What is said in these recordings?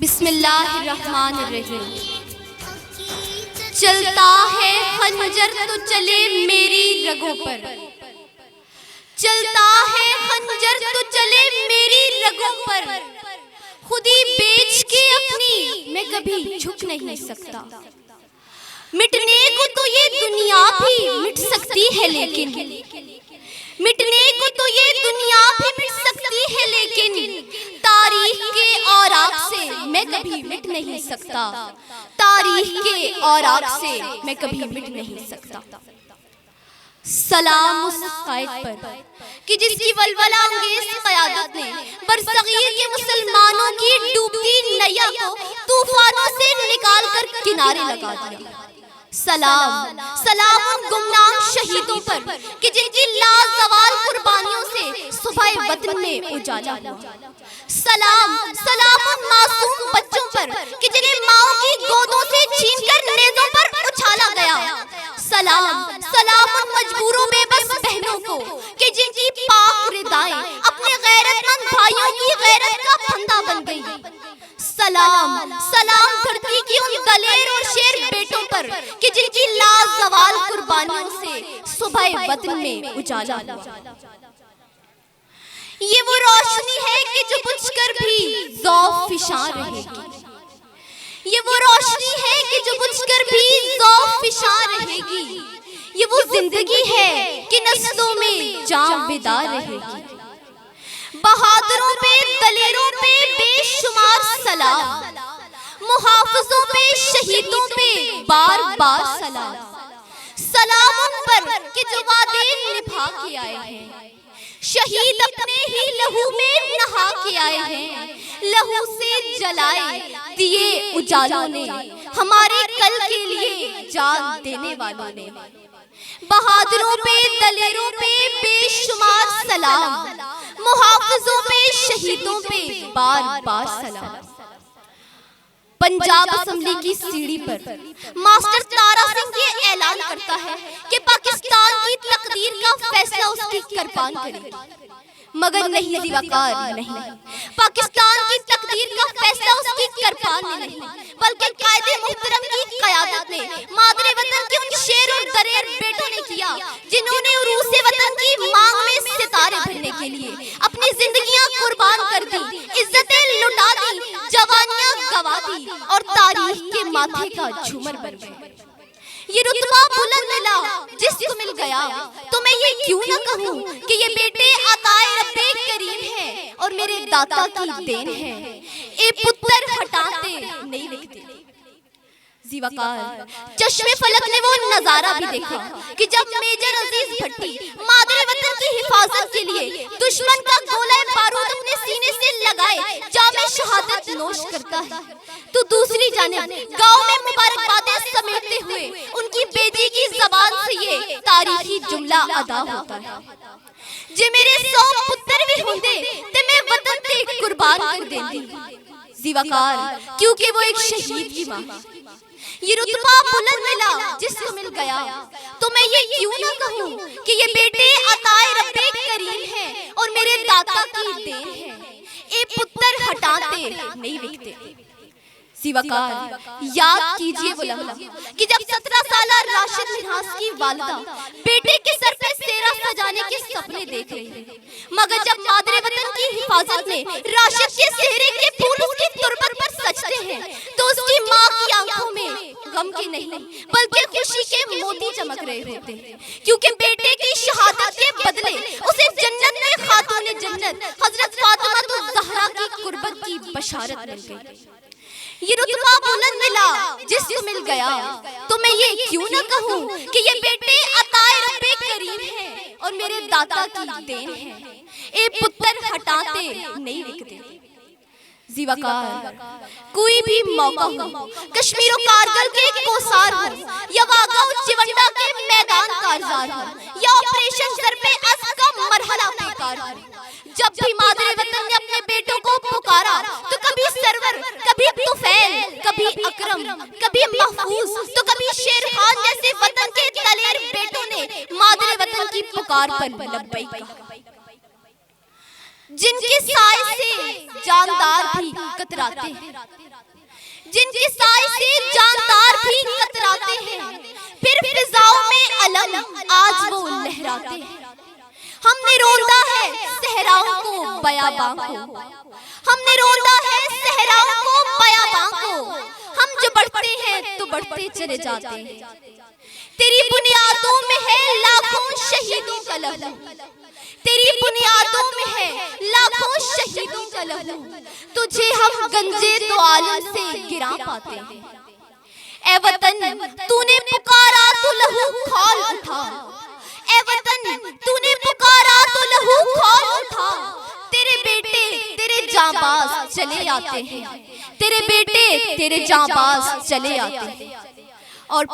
بسم اللہ الرحمن الرحیم۔ چلتا ہے خنجر تو چلے میری رگوں پر، چلتا ہے خنجر تو چلے میری رگوں پر، خودی بیچ کے اپنی میں کبھی جھک نہیں سکتا۔ مٹنے کو تو یہ دنیا بھی مٹ سکتی ہے لیکن، مٹنے کو تو یہ دنیا بھی مٹ سکتی ہے لیکن تاریخ کے اوراق سے میں کبھی مٹ نہیں سکتا، تاریخ کے اوراق سے میں کبھی مٹ نہیں سکتا۔ سلام اس قائد پر کہ جس کی ولولہ انگیز قیادت نے برصغیر کے مسلمانوں کی ڈوبتی نیا کو طوفانوں سے نکال کر کنارے لگا دیا۔ سلام سلام ان گمنام شہیدوں پر کہ جن کی لازوال قربانیوں سے صبح وطن میں اجالا ہوا۔ سلام سلام ان معصوم بچوں پر کہ جنہیں ماں کی گودوں سے چھین کر نیزوں پر اچھالا گیا۔ سلام سلام ان مجبوروں بے بس بہنوں کو کہ جن کی پاک ردائیں اپنے غیرت مند بھائیوں کی غیرت کا پھندا بن گئی۔ سلام سلام دھرتی کی ان دلیر اور شیر بیٹوں پر کہ جن کی لازوال قربانیوں سے صبح وطن میں اجالا ہوا۔ یہ وہ روشنی ہے کہ جو بجھ کر بھی ذوق فشاں رہے گی، یہ وہ روشنی ہے کہ جو بجھ کر بھی ذوق فشاں رہے گی، یہ وہ زندگی ہے کہ نسلوں میں جاں بیدار رہے گی۔ بہادروں پہ دلیروں پہ بے شمار سلام، محافظوں پہ شہیدوں پہ بار بار سلام۔ سلام ان پر کہ جو وعدے نبھا کے آئے ہیں، شہید اپنے ہی لہو میں نہا کے آئے ہیں، لہو سے جلائے دیے اجالوں نے ہمارے کل کے لیے جان دینے والوں نے۔ بہادروں پہ دلیروں پہ بے شمار سلام، محافظوں پہ شہیدوں پہ بار بار سلام۔ پنجاب اسمبلی کی سیڑھی پر ماسٹر تارا سنگھ یہ اعلان کرتا ہے کہ پاکستان کی تقدیر کا فیصلہ اس کی کرپان کرے گی، مگر نہیں زیوکار نہیں، پاکستان کی تقدیر کا فیصلہ اس کی کرپان میں نہیں بلکہ قائد محترم کی قیادت میں مادر وطن کے ان شیر اور دلیر بیٹوں نے کیا جنہوں نے عروس وطن کی مانگ میں ستارے بھرنے کے لیے اپنی زندگیاں قربان کر دی، عزتیں لٹا دی، جوانیاں گوا دی اور تاریخ کے ماتھے کا جھومر بن گئے۔ یہ رتبہ بلند ملا جس کو مل گیا تو میں یہ کیوں نہ کہوں کہ یہ بیٹے عطائے رب کریم ہے اور میرے داتا کی دین ہے، اے پتر ہٹاتے نہیں لکھتے۔ زیوکار چشم فلک نے وہ نظارہ بھی دیکھا کہ جب میجر عزیز بھٹی مادر وطن کی حفاظت کے لیے دشمن کا گولہ بارود اپنے سینے سے لگائے جام شہادت نوش کرتا ہے تو دوسری جانب گاؤں میں مبارکبادیں سمیٹتے ہوئے ان کی بیٹی کی زبان سے یہ تاریخی جملہ ادا ہوتا ہے، جے میرے 100 پتر بھی ہوندے تے میں وطن تے قربان کر دیندی۔ زیوکار کیونکہ وہ ایک شہید کی ماں، یہ رتبہ بلند ملا جس کو مل گیا تو میں یہ کیوں نہ کہوں کہ یہ بیٹے عطائے رب کریم ہے اور میرے داتا کی دین ہے، اے پتر ہٹاتے نہیں لکھتے۔ زیوکار یاد کیجئے وہ لمحہ کہ جب 17 سالہ راشد منہاس کی والدہ بیٹے کے سر پہ سیرہ سجانے کے سپنے دیکھ رہی ہے، مگر جب مادر وطن کی حفاظت میں راشد کے سہرے کے پھول اس کی تربت پر سجتے ہیں تو اس کی ماں کی آنکھوں میں غم کی نہیں بلکہ خوشی کے موتی چمک رہے ہوتے ہیں، کیونکہ بیٹے کی شہادت کے بدلے اسے جنت میں خاتون جنت حضرت فاطمہ الزہرا کی قربت کی بشارت مل گئی۔ یہ رتبہ بلند ملا جس کو مل گیا تو میں یہ کیوں نہ کہوں کہ یہ بیٹے عطائے رب کریم ہے اور میرے داتا کی دین ہے، اے پتر ہٹاتے نہیں لکھتے۔ زیوکار کوئی بھی موقع ہو، کشمیر و کارگل کے کوسار ہو یا واگا و چونڈا کے میدان کارزار ہو یا آپریشن ضرب اسد کا مرحلہ پیکار ہو، جب بھی مادر وطن نے اپنے بیٹوں کو پکارا تو کبھی سرور، کبھی طفیل، کبھی اکرم، کبھی محفوظ تو کبھی شیر خان جیسے وطن کے دلیر بیٹوں نے مادر وطن کی پکار پر لبیک کہا۔ جن کے سائے سے جاندار بھی کتراتے ہیں، جن کے سائے سے جاندار بھی کتراتے ہیں، پھر فضاؤں میں علم آج وہ لہراتے ہیں۔ ہم نے روندا ہے صحراؤں کو بیاباں کو، ہم نے روندا ہے صحراؤں کو بیاباں کو، ہم جو بڑھتے ہیں تو بڑھتے چلے جاتے ہیں۔ تیری بنیادوں میں ہے لاکھوں شہیدوں کا لہو، تیری بنیادوں میں ہے لاکھوں شہیدوں کا لہو، تجھے ہم گنجے تو عالم سے گرا پاتے ہیں۔ اے وطن تو نے پکارا تو لہو کھول اٹھا، اے وطن تو نے پکارا تو لہو کھول اٹھا، تیرے بیٹے تیرے جانباز چلے آتے ہیں، تیرے بیٹے تیرے جانباز چلے آتے ہیں۔ اور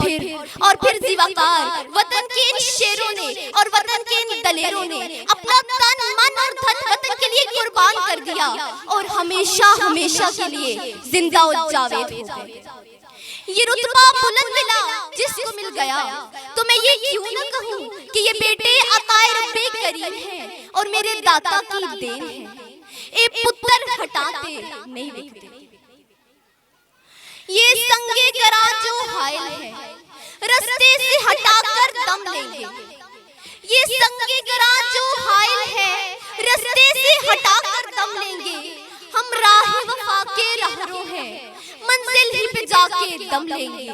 پھر زیوکار وطن کے ان شیروں نے اور وطن کے ان دلیروں نے اپنا تن من اور دھن وطن کے لیے قربان کر دیا اور ہمیشہ ہمیشہ کے لیے زندہ و جاوید ہو گئے۔ یہ رتبہ بلند ملا جس کو مل گیا تو میں یہ کیوں نہ کہوں کہ یہ بیٹے عطائے رب کریم ہیں اور میرے داتا کی دین ہے۔ اے پتر ہٹاتے نہیں بکتے، یہ سنگے گراں جو حائل ہے رستے سے ہٹا کر دم لیں گے، یہ سنگے گراں جو حائل ہے رستے سے ہٹا کر دم لیں گے۔ ہم راہ وفا کے رہرو ہیں، منزل ہی پہ جا کے دم لیں گے۔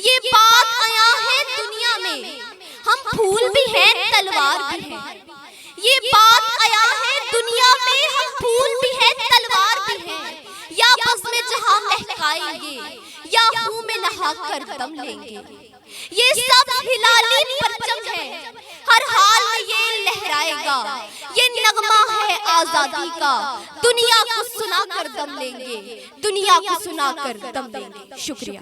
یہ بات آیا ہے دنیا میں، ہم پھول بھی ہیں تلوار بھی ہیں۔ یہ بات آیا ہے دنیا میں، ہم پھول بھی ہیں تلوار بھی ہیں۔ یا بزم جہاں مہکائیں گے یا خون میں نہا کر دم لیں گے۔ یہ سب ہلالی پرچم ہے، ہر حال میں یہ لہرائے گا۔ یہ نغمہ ہے آزادی کا، دنیا کو سنا کر دم لیں گے، دنیا کو سنا کر دم لیں گے۔ شکریہ۔